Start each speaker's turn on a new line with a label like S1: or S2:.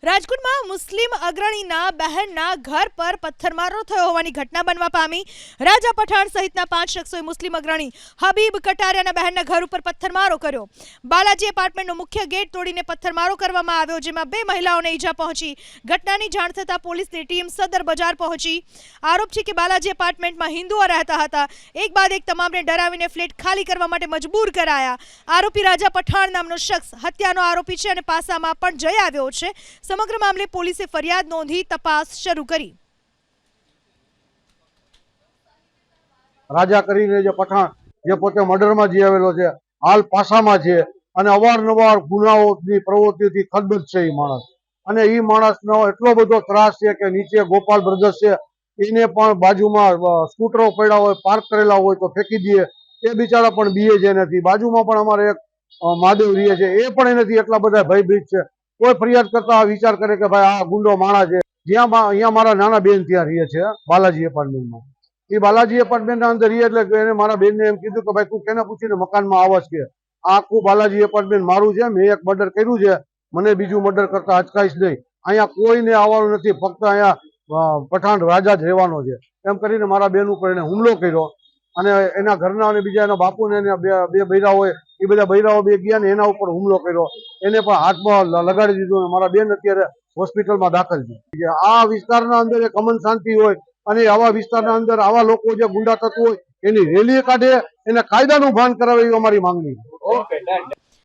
S1: રાજકોટમાં મુસ્લિમ અગ્રણીના બહેનના ઘર પર પથ્થરમારો થયો હોવાની ઘટના બનવા પામી। રાજા પઠાણ સહિતના 5 શખ્સોએ મુસ્લિમ અગ્રણી હબીબ કટારિયાના બહેનના ઘર ઉપર પથ્થરમારો કર્યો। બાલાજી એપાર્ટમેન્ટનો મુખ્ય ગેટ તોડીને પથ્થરમારો કરવામાં આવ્યો, જેમાં 2 મહિલાઓને ઈજા પહોંચી। ઘટનાની જાણ થતાં પોલીસની ટીમ સદર બજાર પહોંચી। આરોપ છે કે બાલાજી એપાર્ટમેન્ટમાં હિન્દુઓ રહેતા હતા। એક બાદ એક તમામને ડરાવીને ફ્લેટ ખાલી કરવા માટે મજબૂર કરાયા। આરોપી રાજા પઠાણ નામનો શખ્સ હત્યાનો આરોપી છે અને પાસામાં પણ જઈ આવ્યો છે। સમગ્ર મામલે પોલીસે ફરિયાદ નોંધી તપાસ શરૂ કરી।
S2: રાજા કરીને જે પઠાણ જે પોતે મર્ડરમાં જી આવેલો છે, હાલ પાસામાં છે અને અવારનવાર ગુનાઓની પ્રવૃત્તિથી ખદબદ છે એ માણસ। અને એ માણસનો એટલો બધો ત્રાસ છે કે નીચે ગોપાલ બ્રધર્સ છે, એને પણ બાજુમાં સ્કૂટરો પડ્યા હોય, પાર્ક કરેલા હોય તો ફેંકી દઈએ, એ બિચારા પણ બીએ છે નથી। બાજુમાં પણ અમારે એક મહાદેવ રહીએ છે, એ પણ એનાથી એટલા બધા ભયભીત છે। કોઈ ફરિયાદ કરતા વિચાર કરે કે ભાઈ આ ગુંડો માણસ છે। જ્યાં અહીંયા મારા નાના બેન ત્યાં રહીએ છે બાલાજી એપાર્ટમેન્ટમાં। એ બાલાજી એપાર્ટમેન્ટના અંદર રહીએ એટલે એને મારા બેનને એમ કીધું કે ભાઈ તું કેને પૂછીને મકાનમાં આવસ કે આ આખું બાલાજી એપાર્ટમેન્ટ મારું છે, મેં એક મર્ડર કર્યું છે, મને બીજું મર્ડર કરતા અચકાઈશ નહીં, અહીંયા કોઈને આવવાનું નથી, ફક્ત અહીંયા પઠાણ રાજા જ રહેવાનો છે, એમ કરીને મારા બેન ઉપર એને હુમલો કર્યો। અને એના ઘરના અને બીજા એના બાપુને બે બૈરાઓ એ બધા બૈરાઓ બે ગયા ને એના ઉપર હુમલો કર્યો, એને પણ હાથમાં લગાડી દીધું। મારા બેન અત્યારે હોસ્પિટલમાં દાખલ છે। આ વિસ્તારના અંદર એક અમન શાંતિ હોય અને આવા વિસ્તારના અંદર આવા લોકો જે ગુંડા તત્વો હોય એની રેલી કાઢે, એને કાયદાનું ભાન કરાવે એવી અમારી માંગણી છે।